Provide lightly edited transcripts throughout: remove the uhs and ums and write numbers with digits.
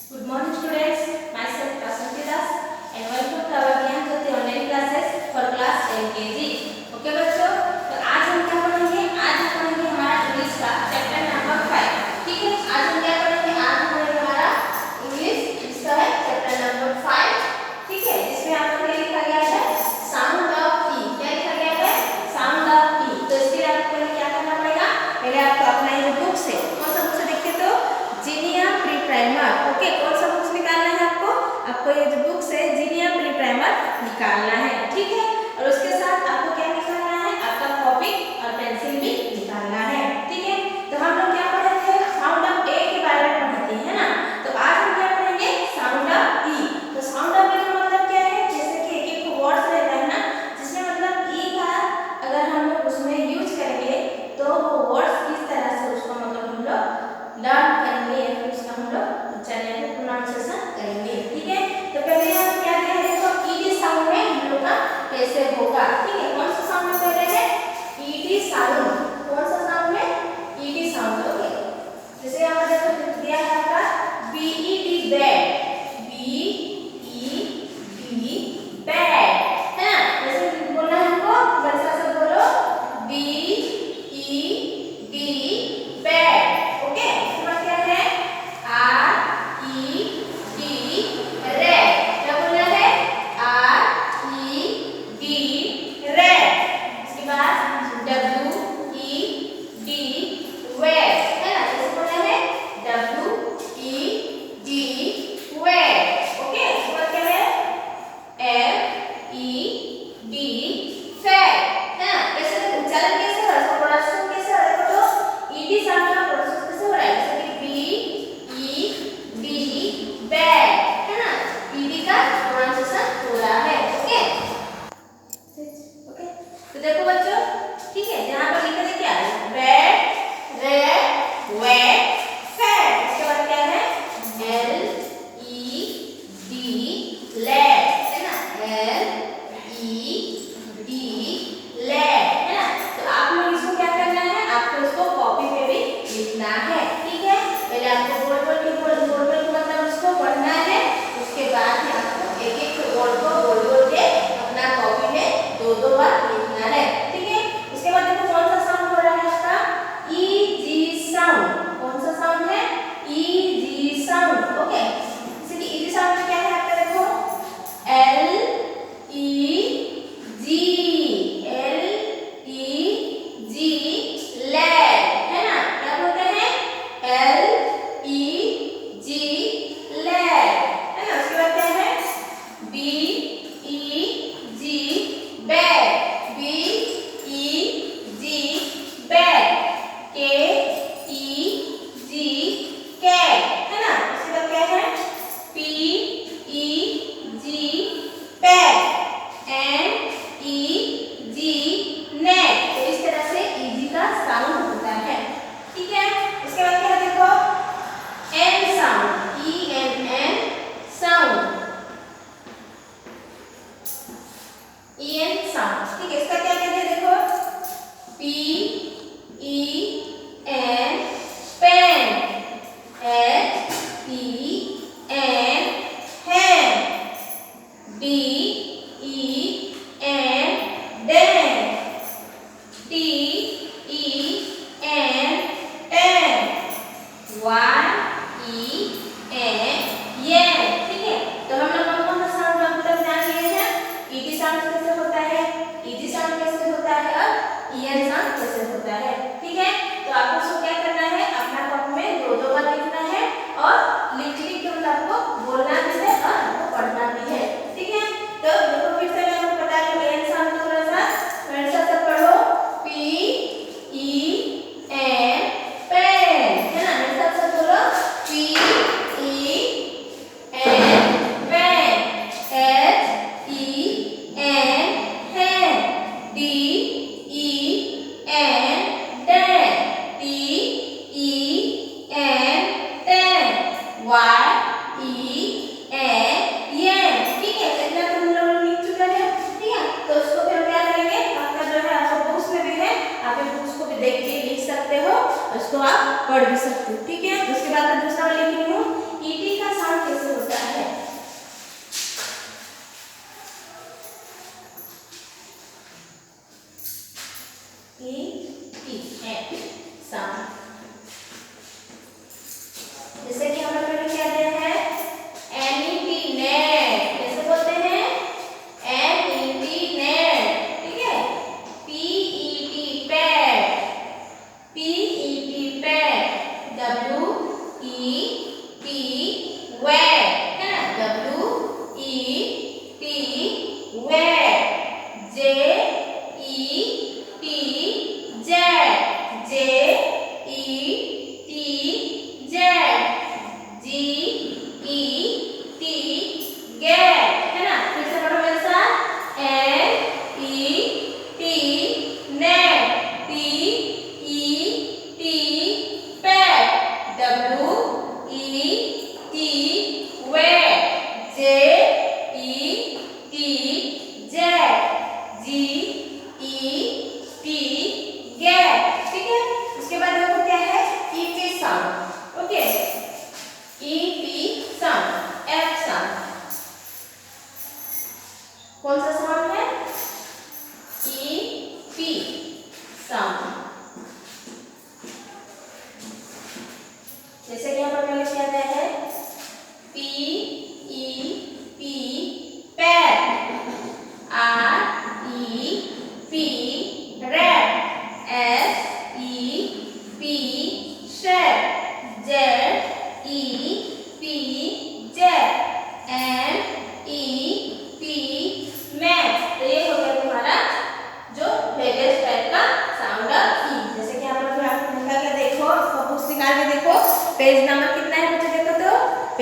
Good morning students, myself Prasanti Das and welcome to our Gyan Jyoti online classes for class LKG. Okay बच्चों, तो आज हम क्या पढ़ेंगे? आज हम पढ़ेंगे हमारा इंग्लिश का चैप्टर नंबर 5. ठीक है, आज हम क्या पढ़ेंगे? आज हम पढ़ेंगे हमारा इंग्लिश जिसका है चैप्टर नंबर 5. ठीक है, जिसमें आपको क्या लिखा गया है? साउंड ऑफ ई. क्या लिखा गया है? साउंड ऑफ ई. तो इसके लिए आपको पहले क्या करना पड़ेगा? पहले आपको अपना ये बुक से कौन सा बुक से देखिए तो जीनिया प्री प्राइमर. ओके, कौन सा बुक्स निकालना है आपको? आपको ये जो बुक्स है जीनिया प्री प्राइमर निकालना है. ठीक है, और उसके साथ आपको क्या निकालना है? आपका कॉपी और पेंसिल भी निकालना है. ठीक है, तो हम लोग क्या पढ़े थे? साउंड ऑफ ए के बारे में पढ़े थे, है ना? तो आज हम क्या पढ़ेंगे? साउंड ऑफ ई. तो साउंड ऑफ ई का मतलब क्या है? जैसे कि एक एक वर्ड्स रहता है ना, जिसमें मतलब ई का अगर हम लोग उसमें यूज करेंगे तो वो वर्ड्स किस तरह से उसका मतलब हम लोग लर्न करेंगे या फिर उसका हम लोग चैनल में प्रोनाउंसिएशन करेंगे. ठीक है, तो पहले हम क्या कह रहे हैं? तो ईडी साउंड में हम लोग का कैसे होगा? ठीक है, कौन सा साउंड में पहले है? ED sound. कौन सा साउंड में? ED sound. ओके, जैसे यहाँ पर देखो दिया है आपका बीईडी बैड. बीईडी बैड, है ना? जैसे बोलना है हमको, वैसा से बोलो बीईडी बैड. ओके, इसके बाद क्या है? R-E-D red. क्या बोलना है? R-E-D red. इसके बाद W-E-D वेड, है ना? जैसे बोलना है W-E-D वेड. ओके, इसके बाद क्या है? F-E-D फैड, है ना? ऐसे उच्चारण कैसे हो रहा है? इसका प्रोनाउंसिएशन कैसे हो रहा है? देखो तो ईडी साउंड का प्रोनाउंसिएशन कैसे हो रहा है? जैसे कि B-E-D बैड, है ना? ईडी का प्रोनाउंसिएशन हो रहा है. ओके ओके, तो देखो बच्चों, ठीक है, यहाँ पर लिखा है क्या है? बैड, रेड, वेड, फैड. इसके बाद क्या है? L-E-D लेड, है ना? L-E-D लेड, है ना? तो आप लोग इसको क्या करना है? आपको इसको कॉपी पे भी लिखना है. ठीक है, पहले आपको बोल बोल के मतलब उसको पढ़ना है. उसके बाद ही आपको एक एक वर्ड को बोल के अपना कॉपी में दो बार लिखना है. ठीक है, उसके बाद देखो कौन सा साउंड हो रहा है आपका? ई-जी साउंड. कौन सा साउंड है? ई-जी साउंड. ओके, जैसे कि ई-जी साउंड में क्या है आपका? देखो L-E-G. L-E-G लेड, है ना? क्या बोलते हैं? L-E-G लेड, है ना? उसके बाद क्या है? B-E-G bad. B-E-G bad. K-E-G cat, है ना? उसके बाद क्या है? P-E-G pad. N-E-G net. तो इस तरह से ईजी का साउंड होता है. ठीक है, उसके बाद क्या है? देखो N sound. E-N-N sound. E-N sound. ठीक है, इसका क्या कहते हैं? देखो P-E-N पेन. H-E-N हैन. D-E-N Dan. T-E-N tan. Y-E-N येन. ठीक है, तो हम लोग कौन सा साउंड अब तक जान लिए हैं? ईडी साउंड कैसे होता है, ईजी साउंड कैसे होता है और ईएन साउंड कैसे होता है. ठीक है, तो आपको इसको क्या करना है? अपना कॉपी में दो बार लिखना है और लिख के मतलब आपको बोलना भी है और आपको पढ़ना भी है. ठीक है, तो देखो फिर से मैं आपको बता रही हूँ एन साउंड थोड़ा सा मेरे साथ पढ़ो. P-E-N पेन, है ना? मेरे साथ बोलो P-E-N पेन. H-E-N हैन. D-E-N Dan. T-E-N tan. Y-E-N येन. ठीक है, इतना तो हम लोग लिख चुके हैं. ठीक है, तो उसको फिर क्या करेंगे? आपका जो है आपको बुक्स में भी है, आप बुक्स को भी देख के लिख सकते हो, उसको आप पढ़ भी सकते हो. ठीक है, उसके बाद मैं दूसरा लिख रही हूँ. ईटी का साउंड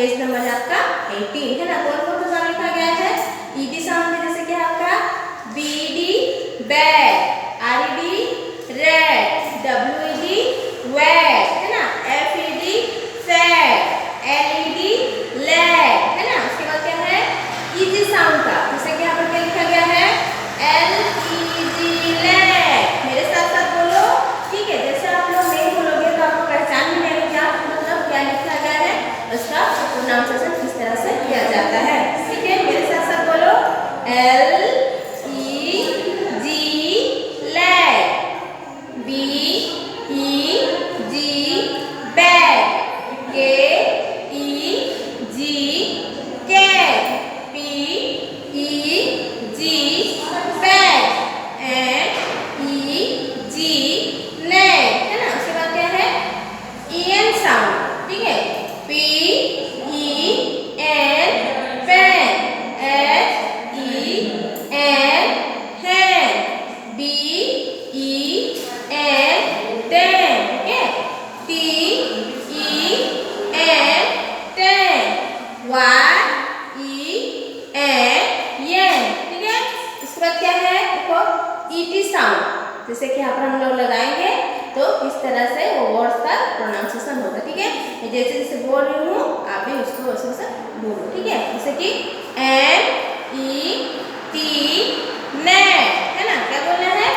पेज नंबर है आपका 18 है ना। कौन कौन सा साउंड लिखा गया है ईडी साउंड में, जैसे कि आपका B D bad, R E D red, W E D wed है ना, एफईडी फैट, एलईडी लैग है ना। उसके बाद क्या है ईजी साउंड का, जैसे कि यहाँ पर क्या लिखा गया है एलईडी लैग। मेरे साथ साथ बोलो, ठीक है। जैसे आप लोग नहीं बोलोगे तो आपको पहचान भी नहीं क्या मतलब क्या लिखा गया है, उसका प्रोनाउंसिएशन किस तरह से किया जाता है, ठीक है। मेरे साथ साथ बोलो L E G leg, B E G beg, K E G keg, P E G peg, N E G neg है ना। उसके बाद क्या है ईएन साउंड, ठीक है। P E N pen, H E N hen, B E N ten, ठीक है। T E N ten, Y E N yen, ठीक है। उसके बाद क्या है देखो ईटी साउंड, जैसे कि यहाँ पर हम लोग लगाएंगे तो इस तरह से वो वर्ड्स का प्रोनाउंसिएशन होगा, ठीक है। मैं जैसे जैसे बोल रही हूँ आप भी उसको वैसे वैसे बोलो, ठीक है। जैसे कि एन ई टी नेट है ना, क्या बोलना है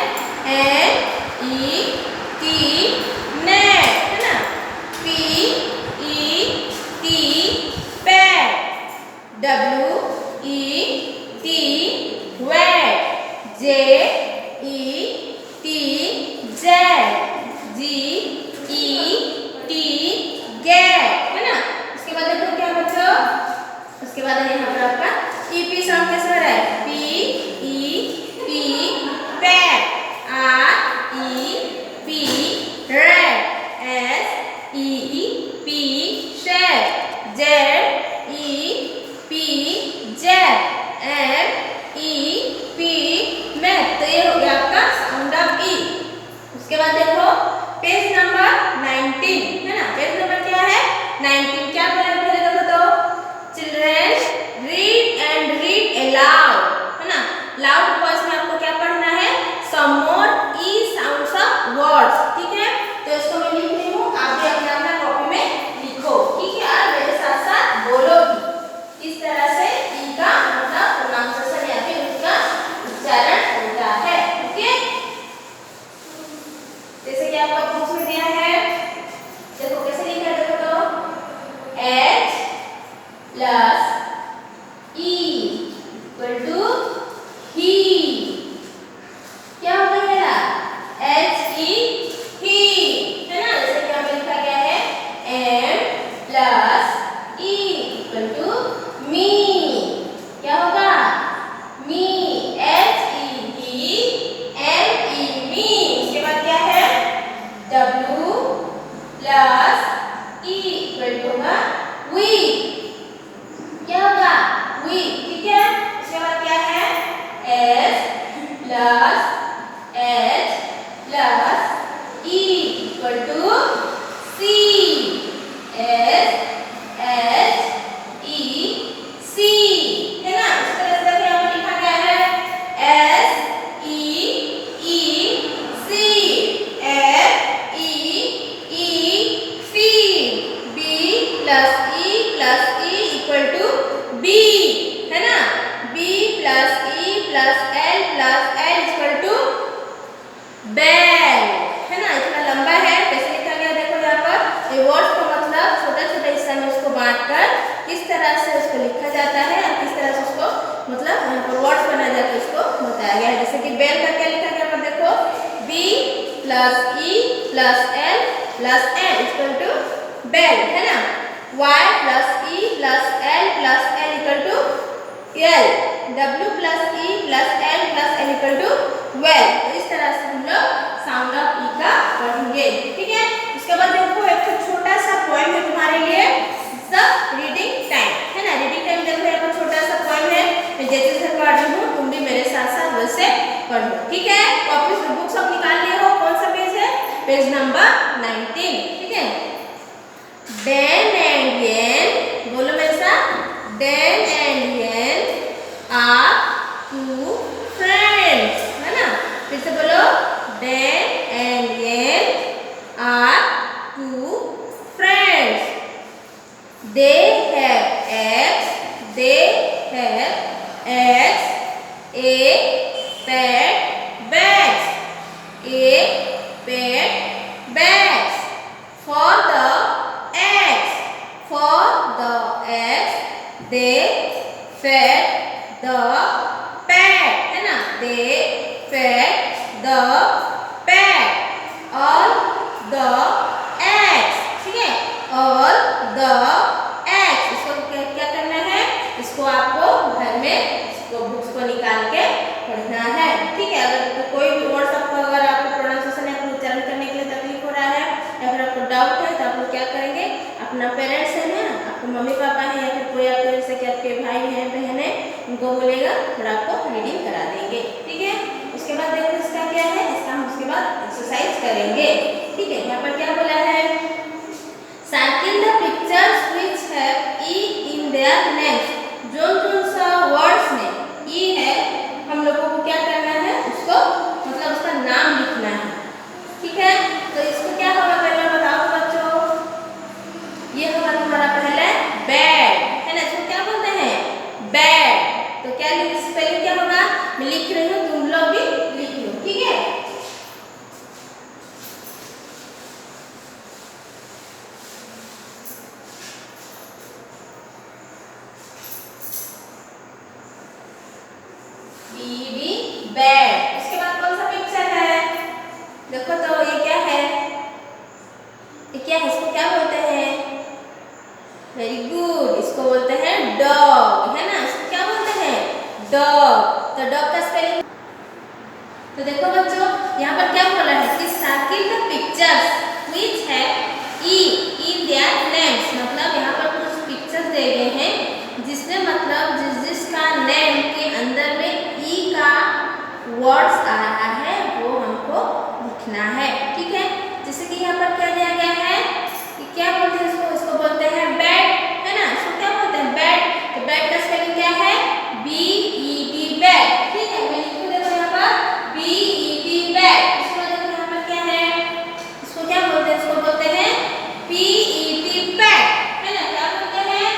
एन ई टी नेट है ना, P E T pet, W E T wet, J E T jet, G E T get है ना। उसके बाद देखो क्या बच्चों, उसके बाद यहाँ पर आपका ईपी साउंड कैसे हो रहा है P E P pad, R E P red, S E P shed, Z E P zed, M E P math. तो ये हो गया आपका साउंड ऑफ ई। उसके बाद देखो पेज नंबर 19 है ना। पेज नंबर क्या है 19। क्या बोले पहले देखो तो children read and read aloud है ना। लाउड वॉइस में आपको क्या पढ़ना है सम मोर ई साउंड्स ऑफ वर्ड्स, ठीक है। तो इसको मैं लिख रही हूँ, आप भी अपना अपना कॉपी में लिखो, ठीक है। और मेरे साथ साथ बोलो भी किस तरह से ई का मतलब प्रोनाउंसिएशन या फिर उसका उच्चारण होता है, ओके। जैसे कि आपका बुक्स में दिया है, देखो कैसे लिखा है देखो तो H plus E equal to he. क्या होगा मेरा एच ई ही है ना। जैसे कि यहाँ पे लिखा गया है M plus E equal to me. क्या होगा मी, एच ई ही एम ई मी। उसके बाद क्या है W plus E equal to होगा वी। क्या होगा वी, ठीक है। उसके बाद क्या है S plus H plus E equal to C। S H E C है ना। इस तरह से यहाँ पर लिखा गया है S E E C, F E E feed, B plus E equal to B है ना। B plus L plus L equal to bell है ना। इतना लंबा है, कैसे लिखा गया देखो यहाँ पर। ये वर्ड्स को मतलब छोटे छोटे हिस्से में उसको बांटकर किस तरह से उसको लिखा जाता है और किस तरह से उसको मतलब यहाँ पर वर्ड्स बनाया जाता है उसको बताया गया है। जैसे कि बैल का क्या लिखा गया पर देखो B plus E plus L plus L equal to bell है ना। Y plus E plus L plus L equal to L, W plus E plus L plus L equal to well. तो इस तरह से हम लोग साउंड ऑफ ई का पढ़ेंगे, ठीक है। उसके बाद देखो एक छोटा सा पोएम है तुम्हारे लिए, सब रीडिंग टाइम है ना। रीडिंग टाइम देखो यहाँ पर छोटा सा पोएम है, मैं जैसे जैसे पढ़ रही हूँ तुम भी मेरे साथ साथ वैसे पढ़ो, ठीक है। कॉपी से बुक सब निकाल लिए हो, कौन सा पेज है पेज नंबर 19, ठीक है। बेन एंड येन बोलो Dan and Yan are two friends, है ना। फिर से बोलो, Dan and Yan are two friends. They have eggs. They have eggs. A pet bags. A pet bags. For the eggs. For the eggs, they fed the pet, है ना। They fed the pet. All the eggs, ठीक है। All the eggs, इसको क्या करना है, इसको आपको घर में इसको बुक्स को निकाल के पढ़ना है, ठीक है। अगर कोई भी वर्ड्स आपको, अगर आपको प्रोनाउंसिएशन या उच्चारण करने के लिए तकलीफ हो रहा है या फिर आपको डाउट है, तो आप लोग क्या करेंगे, अपना पेरेंट्स है ना, आपके मम्मी पापा हैं या फिर कोई आपके जैसे कि आपके भाई हैं बहन है, उनको बोलेगा थोड़ा आपको रीडिंग करा देंगे, ठीक है। उसके बाद देखो इसका क्या है, इसका हम उसके बाद एक्सरसाइज करेंगे, ठीक है। यहाँ पर क्या बोला है, circle the pictures which have E in their names. जो सा वर्ड्स में ई है, हम लोगों को क्या करना है, उसको मतलब उसका नाम लिखना है, ठीक है। तो इसको क्या होगा, पहले बताओ बच्चों, ये होगा तुम्हारा पहले बैड, है ना। इसको क्या बोलते हैं, बैड। तो क्या स्पेलिंग क्या होगा, मैं लिख रही हूँ, तुम लोग भी लिख लो, ठीक है। बैड। उसके बाद कौन सा पिक्चर है, देखो तो ये क्या है, ये क्या है, इसको क्या बोलते हैं, वेरी गुड, इसको बोलते हैं डॉग, है ना। इसको क्या बोलते हैं, डॉग। तो डॉग का स्पेलिंग, तो देखो बच्चों यहाँ पर क्या बोला है कि circle the pictures which have E in their names. मतलब यहाँ पर कुछ पिक्चर्स दे गए हैं जिसमें मतलब जिसका नेम के अंदर में ई का वर्ड्स आ रहा है वो हमको लिखना है, ठीक है। जैसे कि यहाँ पर क्या दिया गया है कि क्या बोलते हैं इसको, इसको बोलते हैं बैट, है ना। इसको क्या बोलते हैं, बैट। तो बैट का स्पेलिंग क्या है, B-E-D, बैट, ठीक है। मैं लिख देता हूँ यहाँ पर B-E-D, बैट। इसको देखो यहाँ पर क्या है, इसको क्या बोलते हैं, इसको बोलते हैं P-E-T, पैट, है ना। क्या बोलते हैं,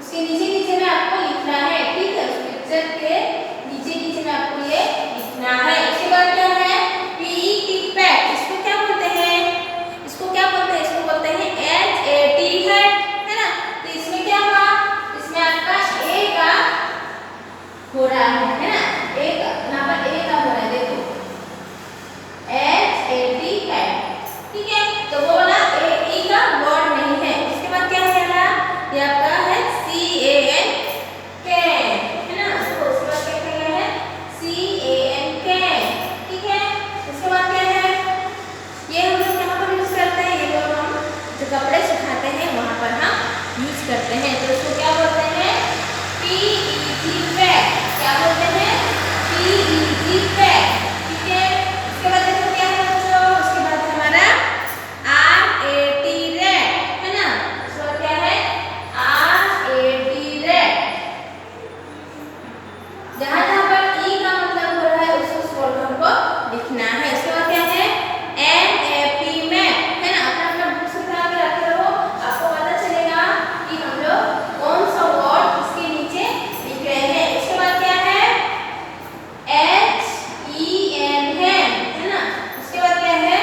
उसके नीचे नीचे में आपको लिखना है, ठीक है। उस पिक्चर के नीचे नीचे में आपको ये लिखना है। उसके बाद क्या है, P-E-T, पैट। इसको क्या बोलते हैं, इसको क्या बोलते हैं, इसको बोलते हैं H-A-T, है ना। तो इसमें क्या हुआ, इसमें आपका A का हो रहा है ना, A का, यहाँ पर A का हो रहा है, देखो H-A-T, हैट, ठीक है। तो वो वाला E का वर्ड नहीं है। उसके बाद क्या है ना, ये आपका है C-A-N, कैन, है ना। उसके बाद क्या कहना है, C-A-N, कैन, ठीक है। उसके बाद क्या है, ये हम लोग यहाँ पर यूज करते हैं, ये लोग हम जो कपड़े सुखाते हैं वहाँ पर हम यूज करते हैं। तो इसको क्या बोलते हैं, P-E-T, पैड। क्या बोलते हैं, P-E-T, पैड, ठीक है। उसके बाद देखो क्या है बच्चों, उसके बाद हमारा R-A-T, रेड, है ना। उसके बाद क्या है, R-A-T, रेड। जहाँ जहाँ पर ई का मतलब हो रहा है उस वर्ड हमको लिखना है। उसके बाद क्या है, M-A-P, मैप, है ना। अपना अपना बुक उठा के रखे रहो, आपको पता चलेगा कि हम लोग कौन सा वर्ड इसके नीचे लिख रहे हैं। उसके बाद क्या है, H-E-N, है ना। उसके बाद क्या है,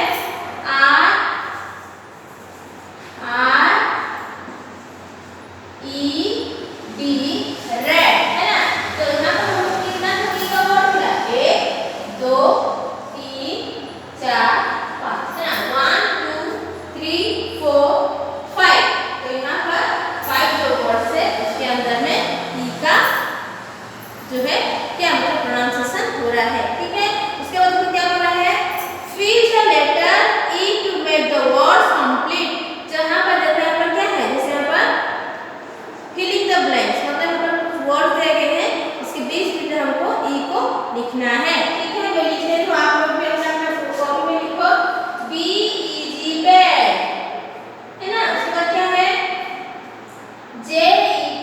R-E-D, रेड, है ना। तो यहाँ पर हम कितना ई का वर्ड मिला, 1 2 3 4 5, है ना। 1 2 3 4 5। तो यहाँ पर 5 जो वर्ड्स है उसके अंदर में ई का जो है क्या मतलब प्रोनाउंसिएशन हो रहा है, ठीक है। उसके बाद फिर क्या बोला है, fill the letter E to make the words complete. जहाँ पर देखो यहाँ पर क्या है, जैसे यहाँ पर फिलिंग द ब्लैंक्स, मतलब यहाँ पर कुछ वर्ड दिए गए हैं, इसके बीच में हमको ई को लिखना है, ठीक है। मैं लिख रही हूँ, आप लोग भी अपना अपना कॉपी में लिखो, B-E-G, बैड, है ना। उसके बाद क्या है, J-E-T,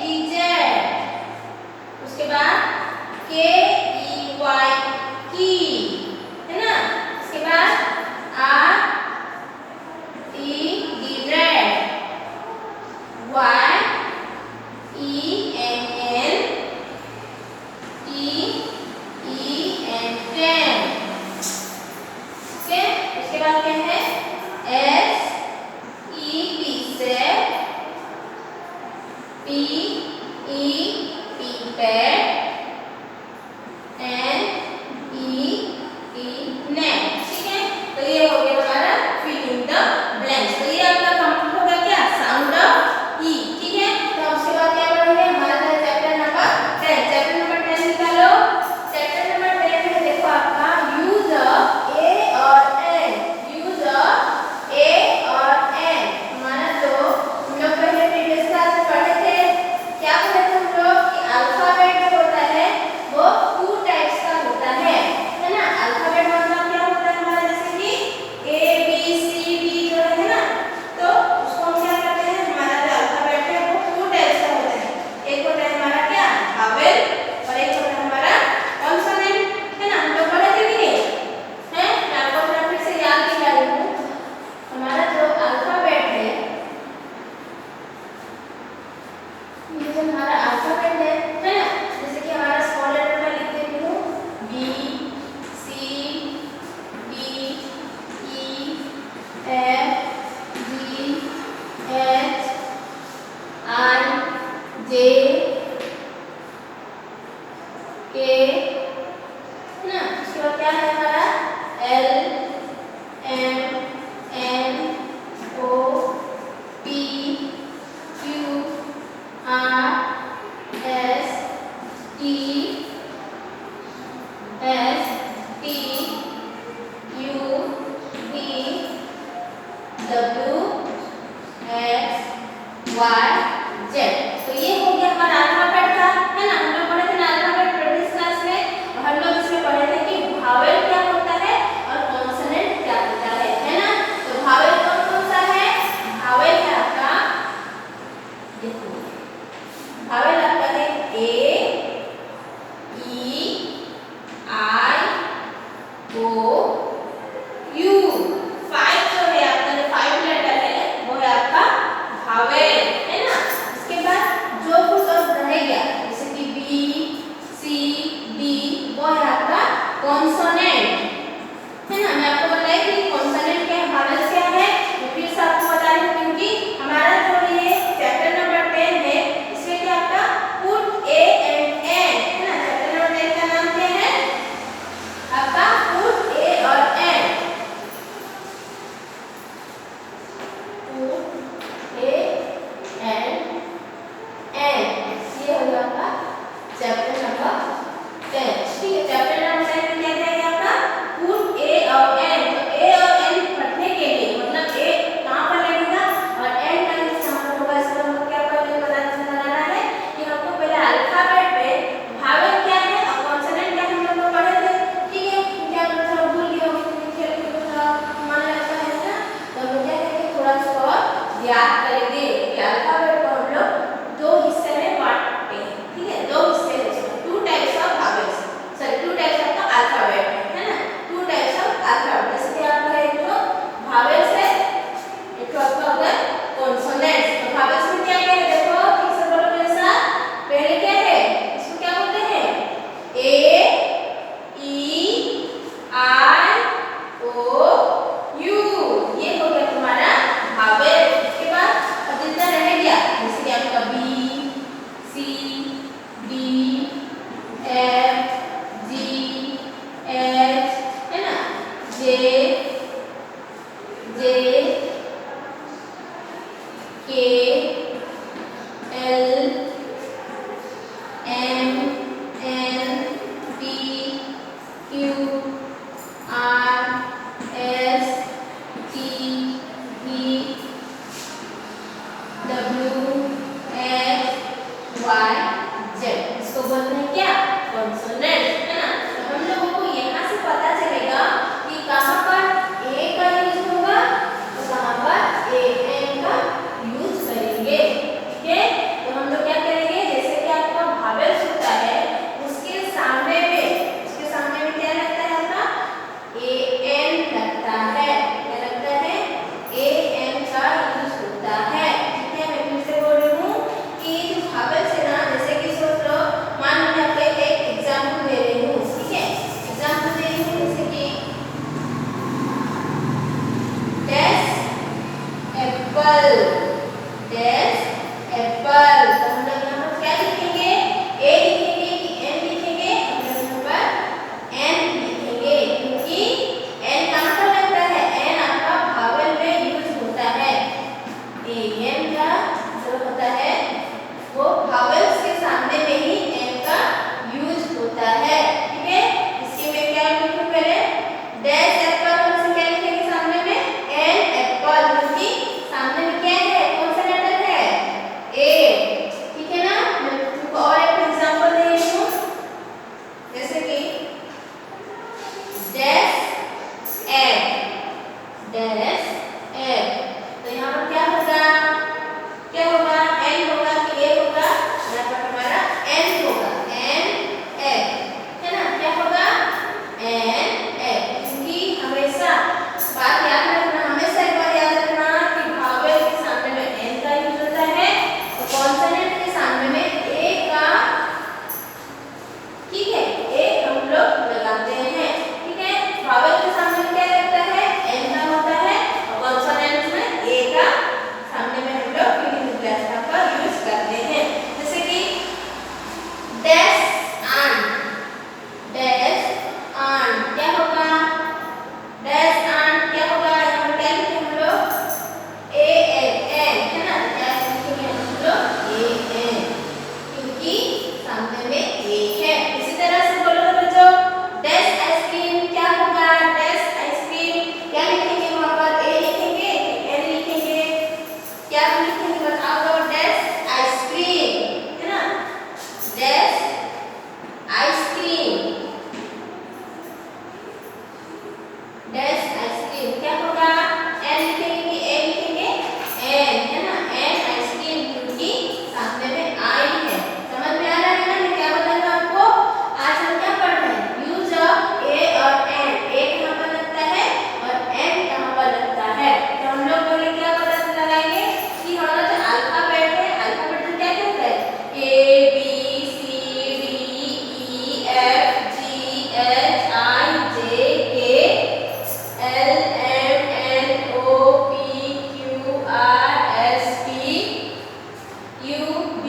ए एन का यूज होता है। ठीक है, मैं फिर से बोल रही हूँ।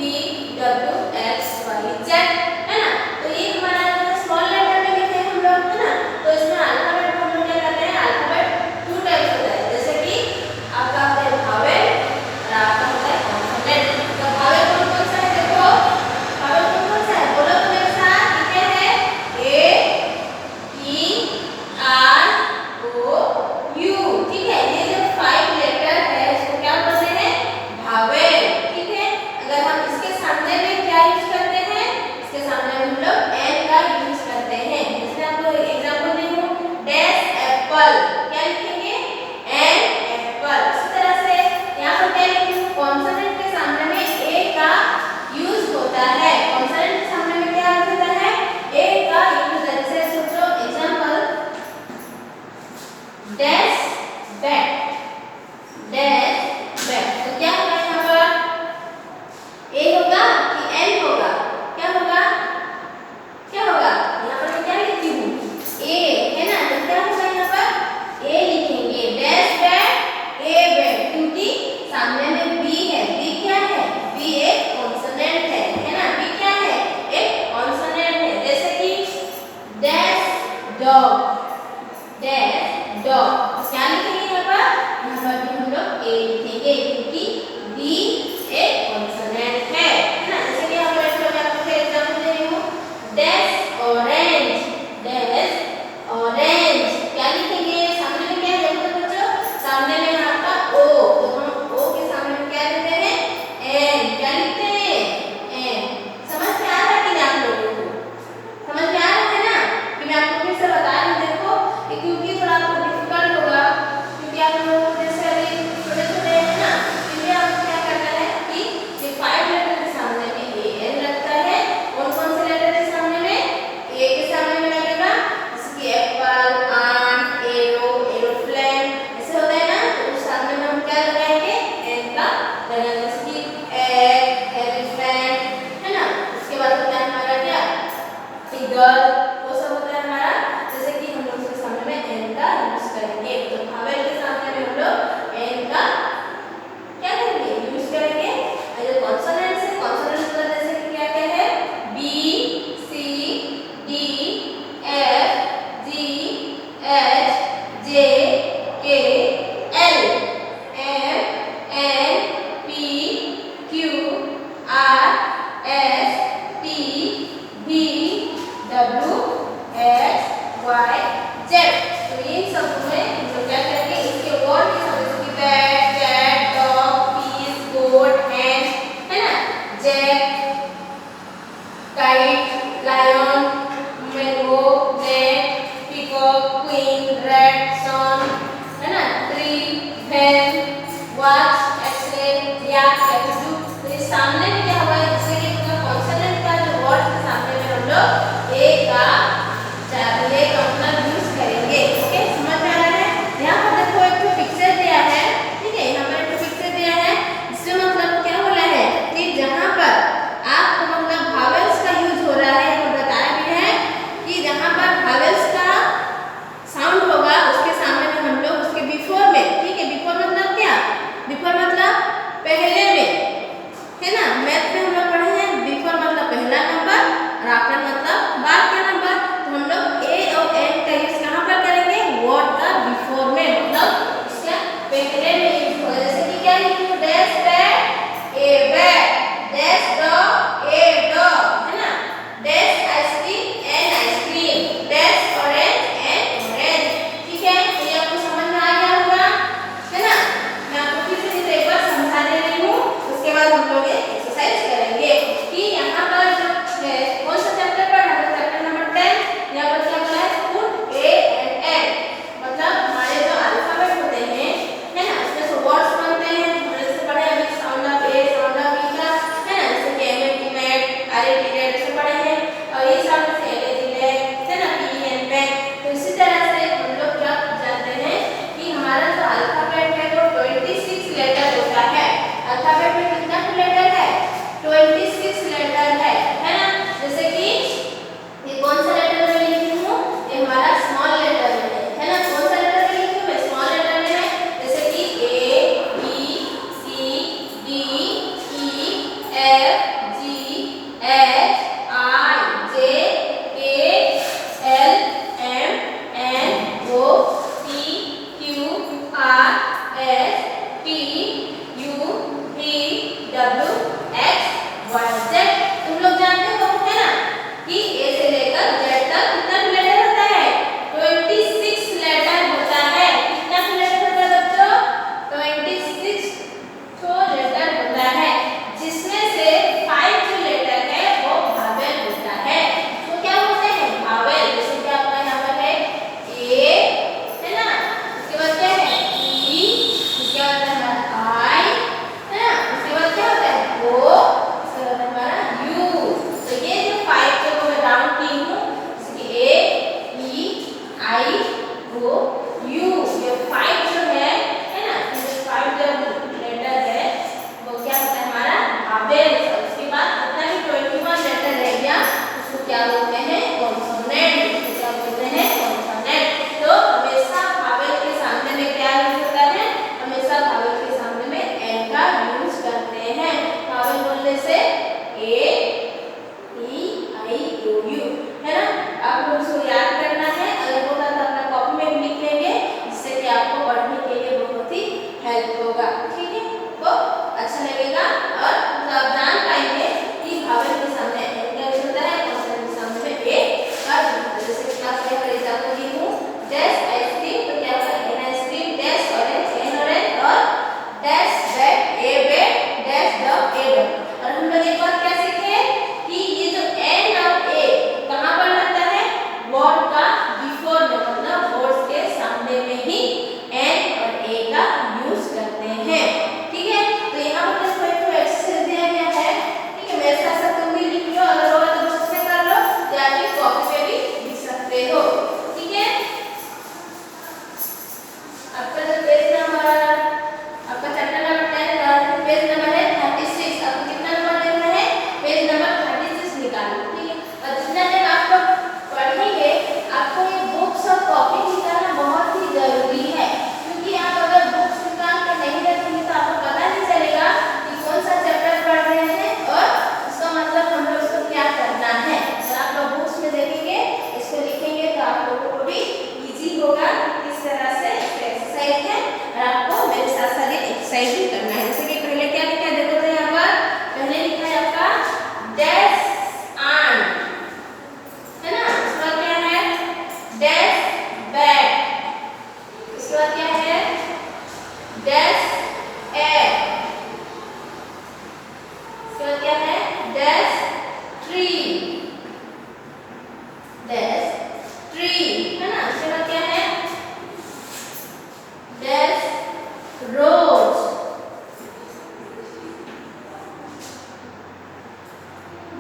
B W X Y Z, है ना। तो ये हमारा स्मॉल लेटर में लिखे हैं हम लोग, है ना। तो इसमें अल्फाबेट हम लोग क्या करते हैं, अल्फाबेट 2 टाइप्स होता है, जैसे कि आपका होता है भावेल और आपका होता है कॉन्सोनेंट। तो भावेल कौन कौन सा है, देखो भावेल कौन कौन सा है, बोलो तो मेरे साथ, लिखे हैं ए ई आर ओ यू, ठीक है। ये जो 5 लेटर है इसको क्या बोलते हैं, भावेल, ठीक है। अगर हम इसके सामने में क्या यूज करते हैं, इसके सामने हम लोग एन का यूज करते हैं। जैसे आपको एग्जांपल दे दूं, डैश एप्पल, क्या लिखेंगे, एन एप्पल। इसी तरह से यहाँ पर क्या लिखेंगे, कॉन्सोनेंट के सामने में ए का यूज होता है, कॉन्सोनेंट के सामने में क्या होता है, ए का यूज होता है। जैसे सोचो example, dash bat, dash bat, तो क्या होगा यहाँ पर, ए होगा कि एन होगा, क्या होगा, क्या होगा, यहाँ पर मैं क्या लिखती हूँ, ए, है ना। तो क्या होगा यहाँ पर, ए लिखेंगे, डैश बैट ए बैट, क्योंकि सामने में बी है, बी क्या है, बी एक कॉन्सोनेंट है ना, बी क्या है, एक कॉन्सोनेंट है। जैसे कि डैश डॉग, डैश डॉग, क्या लिखेंगे यहाँ पर भी हम लोग ए लिखेंगे, क्योंकि डी एक कॉन्सोनेंट है ना। जैसे कि यहाँ पर आपको एग्जांपल दे रही हूँ, डैश ऑरेंज, डैश ऑरेंज, क्या लिखेंगे, सामने में क्या है, देखो बच्चों, सामने में आपका ओ, तो हम ओ के सामने में क्या देते हैं, एन, क्या लिखते हैं, एन। समझ में आ रहा है कि नहीं आप लोगों को, समझ में आ रहा है ना, कि मैं आपको फिर से बता रही हूँ। देखो क्योंकि थोड़ा आपको डिफिकल्ट होगा, क्योंकि आप लोग जैसे अभी छोटे छोटे हैं ना, इसलिए आपको क्या करना है कि ये 5 लेटर के सामने में ए एन लगता है। कौन कौन से लेटर के सामने में, ए के सामने में लगेगा, जैसे कि एप्पल, आंट, एरो, एरोप्लेन, ऐसे होता है ना। तो उस सामने में हम क्या लगाएंगे, एन का लगाएंगे, जैसे कि एग, एलिफेंट, है ना। उसके बाद होता है हमारा क्या, ईगल, वो सब होता है हमारा। जैसे कि हम लोग उसके सामने में एन का यूज करेंगे, तो भावेल के सामने में हम लोग एन का क्या करेंगे, यूज करेंगे। और जो कॉन्सोनेंट्स है, कॉन्सोनेंट्स का जैसे कि क्या क्या है, B C D F G H J K L M N P Q R S T V W X Y Z. तो ये सब में हम लोग क्या करेंगे, इसके वर्ड के साथ, जैसे कि bat, cat, dog, peas, goat, hen, है ना, jack, kite, lion, mango, net, peacock, queen, red, sun, है ना, tree, fan, watch, x ray, yak, कैटू। तो इस सामने में क्या हुआ है, जैसे कि कॉन्सोनेंट का जो वर्ड के सामने में हम लोग ए का मतलब यूज करेंगे। ओके, समझ में आ रहा है। यहाँ पर देखो एक तो पिक्चर दिया है, ठीक है, यहाँ पर एक पिक्चर दिया है, इसमें मतलब क्या बोला है कि जहाँ पर आपको मतलब भावेल्स का यूज हो रहा है, और बताया भी है कि जहाँ पर भावेल्स का साउंड होगा उसके सामने में हम लोग उसके बिफोर में, ठीक है, बिफोर मतलब क्या, बिफोर मतलब पहले में, है ना। मैथ में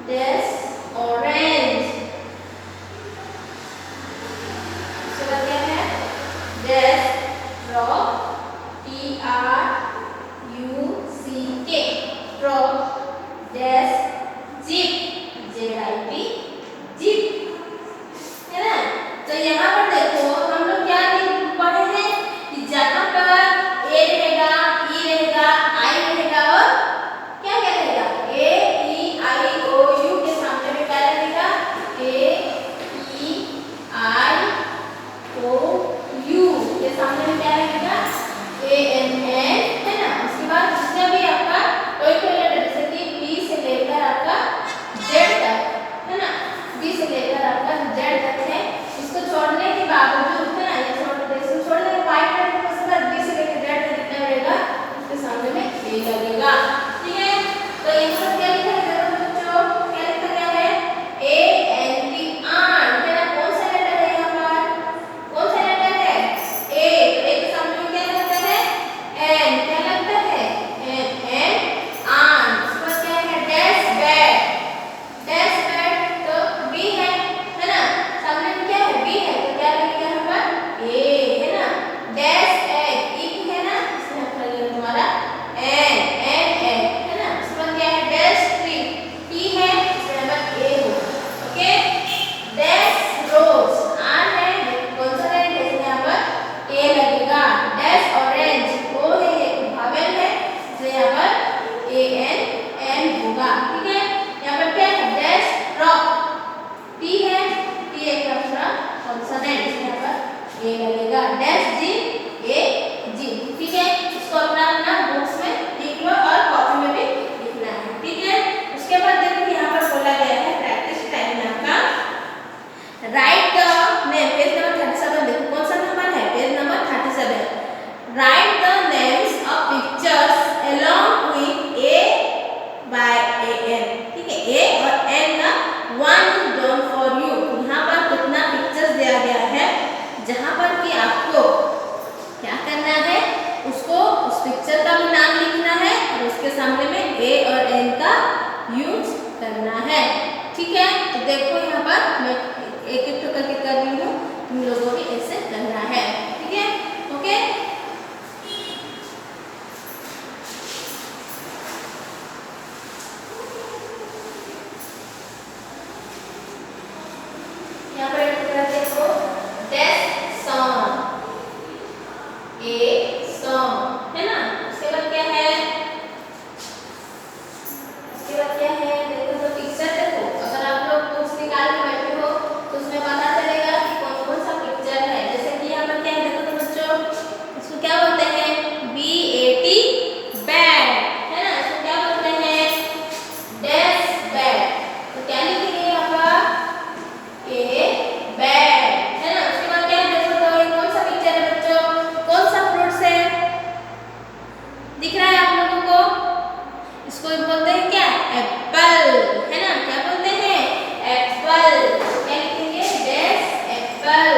डैश ऑरेंज। इसके बाद क्या है dash frock TRUCK frock dash zip JIP zip है ना। तो यहाँ पर देखो हम लोग क्या पढ़े हैं कि जहाँ पर ए रहेगा ई रहेगा आई रहेगा और क्या क्या रहेगा ए ई आई ओ यू के सामने में क्या रहेगा ए ई आई ओ यू के सामने में क्या रहेगा ए एन एन है ना। उसके बाद जितने भी आपका कोई कोई लेटर जैसे कि बी से लेकर आपका जेड तक है ना, बी से लेकर आपका जेड तक है, इसको छोड़ने के बावजूद है ना ये छोड़ छोड़ने के बाद उसके बाद बी से लेकर जेड तक कितना रहेगा उसके सामने में ए लगेगा। ठीक है, तो ये सब क्या लिखा है बच्चों, क्या लिखा गया है ए एन टी आंट है ना। कौन सा लेटर है यहाँ पर, कौन सा लेटर है ए, तो ए के सामने में क्या लगता है एन, क्या लगता है एन एन आंट। उसके बाद क्या है डैश बैट, डैश बैट तो बी है ना, सामने में क्या है बी है तो क्या लगेगा यहाँ पर ए है ना। डैश एग इक है ना, इसमें आपका लगेगा तुम्हारा एन एन एग है ना। उसके बाद क्या है डैश ट्री टी है इसमें यहाँ पर ए होगा। ओके, डैश रोज आर है कौन सा है इसमें यहाँ पर ए लगेगा। डैश ऑरेंज ओ है ये भावेल है इसलिए यहाँ पर ए एन एन होगा। ठीक है, यहाँ पर क्या है डैश रॉक टी है टी एक अपना कॉन्सोनेंट इसमें यहाँ पर ए लगेगा। डैश जी ए जी। ठीक है, इसको अपना अपना बुक्स में लिख लो और कॉपी में भी लिखना है। ठीक है, उसके बाद देखो यहाँ पर बोला गया है प्रैक्टिस टाइम में आपका write the name, page number 37 देखो कौन सा नंबर है page number 37। Write the names of pictures along with a by an. ठीक है, ए और एन का वन डोन फॉर यू। यहाँ पर कितना पिक्चर्स दिया गया है जहाँ पर कि आपको क्या करना है उसको उस पिक्चर का भी नाम लिखना है और उसके सामने में ए और एन का यूज करना है। ठीक है, तो देखो यहाँ पर मैं एक एक करके कर रही हूँ, तुम लोगों को भी ऐसे करना है। ठीक है, ओके। यहाँ पर एक देखो डैश सॉन्ग ए सॉन्ग है ना। उसके बाद क्या है, उसके बाद क्या है देखो तो पिक्चर देखो, अगर आप लोग बुक्स निकाल के बैठे हो तो उसमें पता चलेगा कि कौन कौन सा पिक्चर है। जैसे कि यहाँ पर क्या है देखो तो बच्चों इसको क्या बोलते हैं BAT बैट है ना। इसको क्या बोलते हैं डैश बैट, तो क्या लिखेंगे यहाँ पर ए बैट है ना। उसके बाद क्या है देखो तो ये कौन सा पिक्चर है बच्चों, कौन सा फ्रूट्स है दिख रहा है आप लोगों को, इसको बोलते हैं क्या एप्पल है ना। क्या बोलते हैं एप्पल, क्या लिखेंगे डैश एप्पल,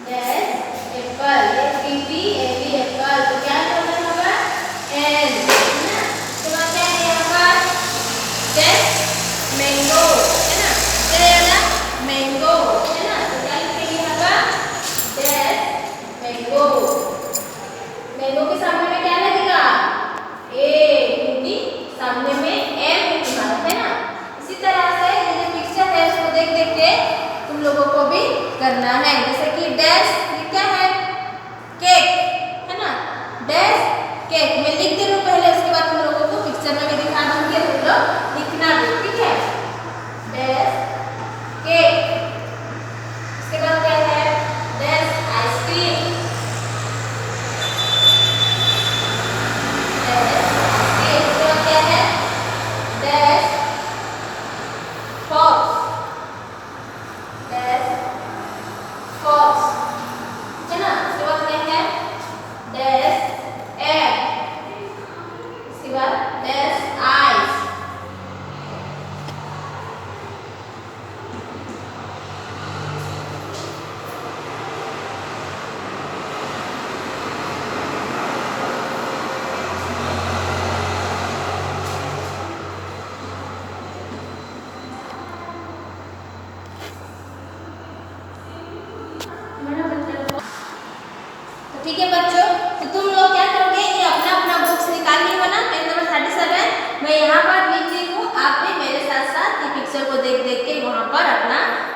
डैश एप्पल ये PPAP एप्पल, तो क्या होगा यहाँ पर एन है ना। उसके बाद क्या है यहाँ पर डैश मैंगो है ना, क्या है मैंगो है ना, तो क्या लिखेंगे यहाँ पर डैश मैंगो। मैंगो के सामने में क्या लगेगा ए, क्योंकि सामने में एम तुम्हारा है ना। इसी तरह से ये जो पिक्चर है उसको देख देख के तुम लोगों को भी करना है। जैसे कि डैश क्या है केक है ना, डैश केक मैं लिख दे रही हूँ पहले, उसके बाद तुम लोगों को पिक्चर में भी दिखा दूंगी, तुम लोग लिखना भी। ठीक है, डैश केक। उसके बाद क्या है डैश आइसक्रीम, क्या है dash fox, dash fox.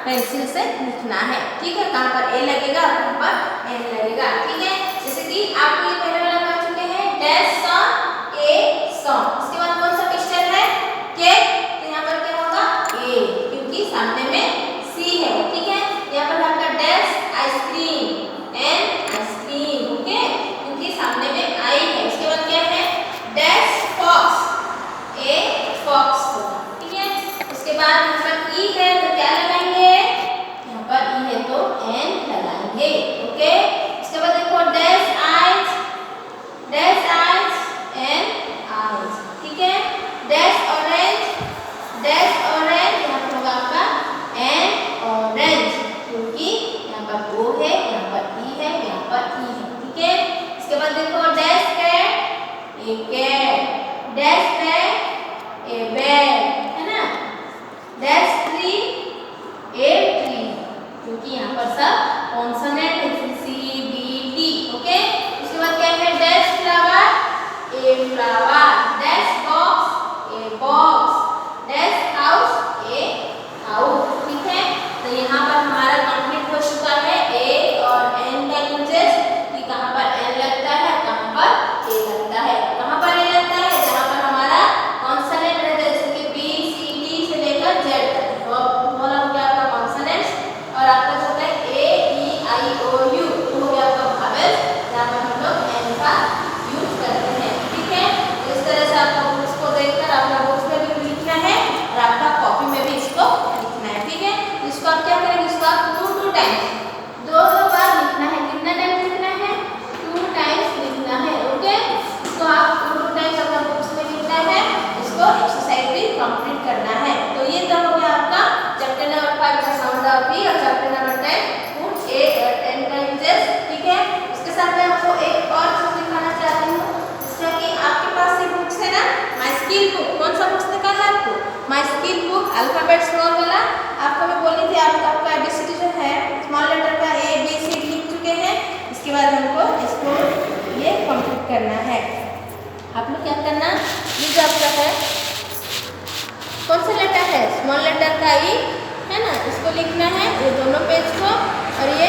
Pencil से लिखना है। ठीक है, कहाँ पर ए लगेगा और कहाँ पर एन लगेगा। ठीक है, जैसे कि आपको ये पहले वाला कर चुके हैं, डैश सॉन्ग ए सॉन्ग। इसके बाद कौन सा पिक्चर है, केक, तो यहाँ पर क्या होगा ए, क्योंकि सामने में सी है। ठीक है, यहाँ पर आपका dash ice cream, an ice cream. Okay, क्योंकि सामने में आई है। उसके बाद क्या है, डैश फॉक्स, ए फॉक्स। ठीक है, उसके बाद यहाँ पर ई है तो क्या लगाएंगे, यहाँ पर ई है तो एन लगाएंगे। ओके, उसके बाद देखो dash eyes, dash eyes, an eyes. ठीक है, डैश ऑरेंज, डैश ऑरेंज, यहाँ पर होगा आपका एन ऑरेंज, क्योंकि यहाँ पर ओ है, यहाँ पर ई है, यहाँ पर ई है। ठीक है, इसके बाद देखो dash cat, a cat, dash bag, a bag, है ना, डैश ट्री, ए ट्री, क्योंकि यहाँ पर सब कॉन्सोनेंट है, सी बी टी। ओके, उसके बाद क्या है, dash flower, a flower, dash box, a box, dash house, a house. ठीक है, तो यहाँ पर हमारा कंप्लीट हो चुका है ए और एन का यूजेस, कि कहाँ पर एन लगता है, कहाँ पर ए लगता है। कहाँ पर ए लगता है, जहाँ पर हमारा कॉन्सोनेंट रहता है, जैसे कि बी सी डी से लेकर जेड तक, तो बोला हो गया आपका कॉन्सोनेंट्स, और आपका जो है ए ई आई ओ यू हो गया आपका वोवेल्स, जहाँ पर हम लोग एन का यूज करते हैं। ठीक है, तो इस तरह से आपका बुक्स को देखकर आपका बुक्स में भी लिखना है और आपका कॉपी में भी इसको लिखना है। ठीक है, तो इसको आप क्या करेंगे, इसको आप टू टाइम्स, दो बार लिखना है। कितना टाइम लिखना है, 2 टाइम्स लिखना है। ओके, तो आप 2 टाइम्स अपना बुक्स में लिखना है, इसको एक्सरसाइज भी कंप्लीट करना है। तो ये तो हो गया आपका चैप्टर नंबर 5 का साउंड ऑफ बी और चैप्टर नंबर 10 फूड ए और एन का यूजेस। ठीक है, इसके साथ मैं आपको एक और चीज दिखाना चाहती हूँ, जिससे कि आपके पास ये बुक्स है ना, माय स्किल बुक। कौन सा बुक्स निकालना है आपको, my skill book, alphabet small वाला। आपको मैं बोली थी आपका एबीसीडी जो है स्मॉल लेटर का ए बी सी लिख चुके हैं, इसके बाद हमको इसको ये कंप्लीट करना है। आप लोग क्या करना, ये जो आपका है कौन सा लेटर है, स्मॉल लेटर का ई है ना, इसको लिखना है ये दोनों पेज को, और ये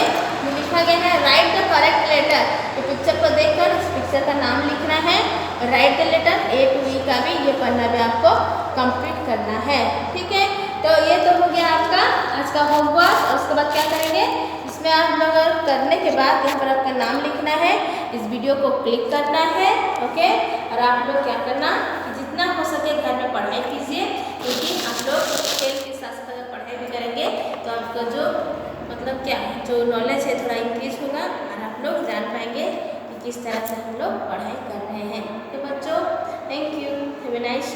लिखा गया है राइट द करेक्ट लेटर। ये पिक्चर को देखकर इस पिक्चर का नाम लिखना है, और right the letter A to E का भी ये पढ़ना भी आपको कंप्लीट करना है। ठीक है, तो ये तो हो गया आपका आज का होमवर्क। और उसके बाद क्या करेंगे, इसमें आप लोग करने के बाद यहाँ पर आपका नाम लिखना है, इस वीडियो को क्लिक करना है। ओके, और आप लोग क्या करना, जितना हो सके घर में पढ़ाई कीजिए, क्योंकि आप लोग खेल के साथ साथ अगर पढ़ाई भी करेंगे तो आपका जो मतलब क्या जो नॉलेज है थोड़ा इंक्रीज होगा, और आप लोग जान पाएंगे कि किस तरह से हम लोग पढ़ाई कर रहे हैं। तो बच्चों, thank you, have a nice